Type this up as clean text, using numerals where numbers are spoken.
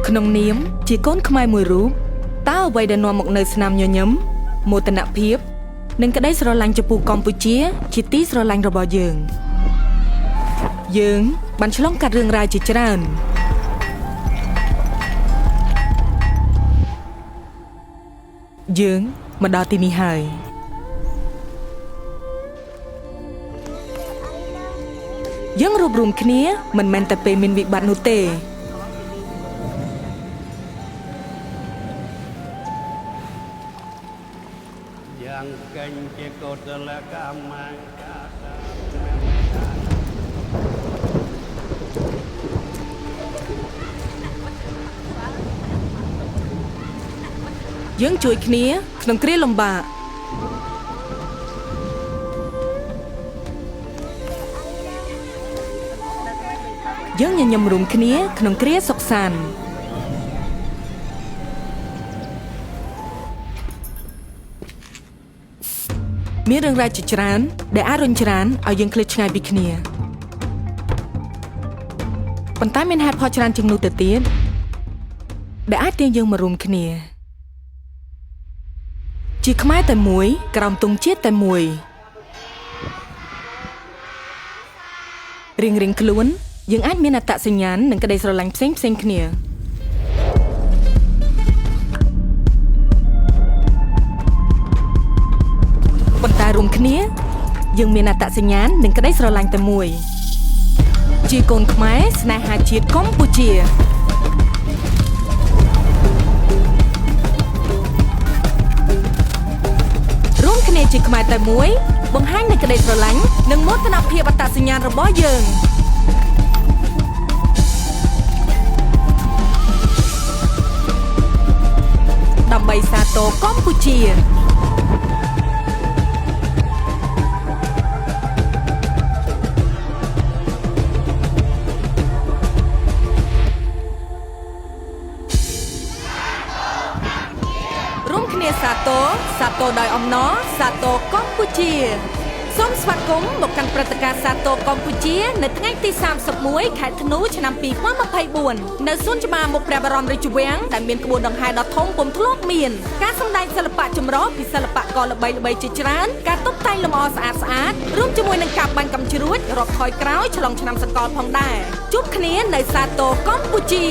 ក្នុងនាមជាកូនខ្មែរមួយរូបតើអ្វីដែលនាំមកនៅស្នាមញញឹមមោទនភាពនិងក្តីស្រឡាញ់ចំពោះកម្ពុជាជាទីស្រឡាញ់របស់យើងបានឆ្លងកាត់រឿងរ៉ាវជាច្រើនយើងមកដល់ទីនេះហើយយើងរួបរวมគ្នាមិនមែនតែពេលមានវិបត្តិនោះទេយ៉ាងកេញជាកុសលកម្មយើងជួយគ្នាក្នុងគ្រាលំបាកយើងញញឹមរួមគ្នាក្នុងគ្រាសុខសាន្តមានរឿងរ៉ាវជាច្រើនដែលអាចរុញច្រានឲ្យយើងឃ្លាតឆ្ងាយពីគ្នាប៉ុន្តែមានហេតុផលច្រើនជាងនោះទៅទៀតដែលអាចទាញយើងមករួមគ្នាជាខ្មែរតែមួយក្រោមទង់ជាតិតែមួយរៀងខ្លួនយើងអាចមានអត្តសញ្ញាណនិងក្តីស្រឡាញ់ផ្សេងគ្នាប៉ុន្តែរួមគ្នាយើងមានអត្តសញ្ញាណនិងក្តីស្រឡាញ់តែមួយជាកូនខ្មែរស្នេហាជាតិកម្ពុជារួមគ្នាជាខ្មែរតែមួយបង្ហាញនូវក្តីស្រឡាញ់និងមោទនភាពអត្តសញ្ញាណរបស់យើងដើម្បីសាទរកម្ពុជារួមគ្នាសាទរដោយអំណរសាទរកម្ពុជាសូមស្វាគមន៍មកកាន់ព្រឹត្តិការណ៍សាទរកម្ពុជានៅថ្ងៃទី31ខែធ្នូឆ្នាំ2024នៅសួនច្បារមុខព្រះបរមរាជវាំងដែលមានក្បួនដង្ហែដ៏ធំពុំធ្លាប់មានការសម្ដែងសិល្បៈចម្រុះពីសិល្បករល្បីៗជាច្រើនការតុបតែងលម្អស្អាតរួមជាមួយនឹងការបាញ់កាំជ្រួចរាប់ថយក្រោយឆ្លងឆ្នាំសកលផងដែរជួបគ្នានៅសាទរកម្ពុជា